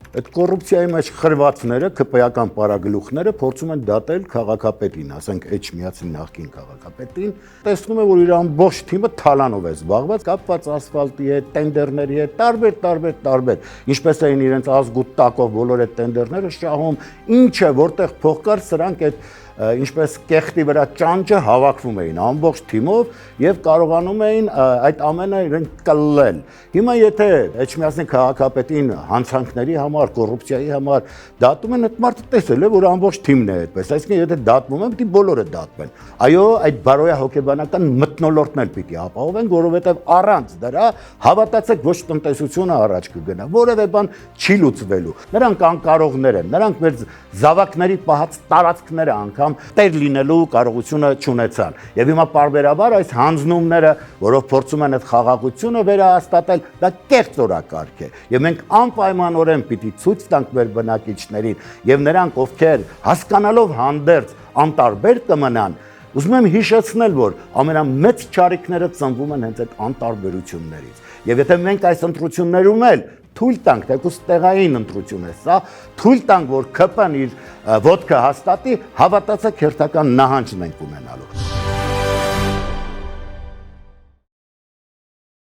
Այդ կոռուպցիայի մեջ խրվածները, ԿՊ-ական պարագլուխները փորձում են դատել քաղաքապետին, ասենք Էջմիածնի նախկին քաղաքապետին, տեսնում է, որ իր ամբողջ թիմը թալանով է զբաղված, կապված ասֆալտի հետ, տենդերների հետ, տարբեր, ինչպես էին իրենց ազգու տակով բոլոր այդ տենդերները շահում, ինչը որտեղ փող կար, սրանք այդ ինչպես կեղտի վրա ճանճը հավաքվում էին ամբողջ թիմով եւ կարողանում էին այդ ամենը իրենք կլլել։ Հիմա եթե Էջմիածնի քաղաքապետին հանցանքների համար, կոռուպցիայի համար դատում են, այդ մարդը տեսել է, որ ամբողջ թիմն է այդպես, այսինքն եթե դատվում են, պիտի բոլորը դատվեն։ Այո, այդ բարոյահոգեբանական մթնոլորտն էլ պիտի ապահովեն, որովհետեւ առանց դրա հավատացեք ոչ տնտեսությունը առաջ կգնա, որևէ բան չի լուծվելու։ Նրանք անկարողներ են, նրանք մեր զավակների պահած տարածքները անգամ տեր լինելու կարողությունը չունեցան։ Եվ հիմա պարբերաբար այս հանձնումները, որով փորձում են այդ խաղաղությունը վերահաստատել, դա կեղծ օրակարգ է։ Եվ մենք անպայմանորեն պիտի ցույց տանք մեր բնակիչներին եւ նրանք, ովքեր հասկանալով հանդերձ անտարբեր կմնան, ուզում եմ հիշեցնել, որ ամենամեծ չարիքները ծնվում են հենց այդ անտարբերություններից։ Եվ եթե մենք այս ընտրություններում էլ թույլ տանք, թեկուզ տեղային ընտրություն է սա, թույլ տանք, որ ԿՊ-ն իր ոտքը հաստատի, հավատացեք հերթական նահանջն ենք ունենալու։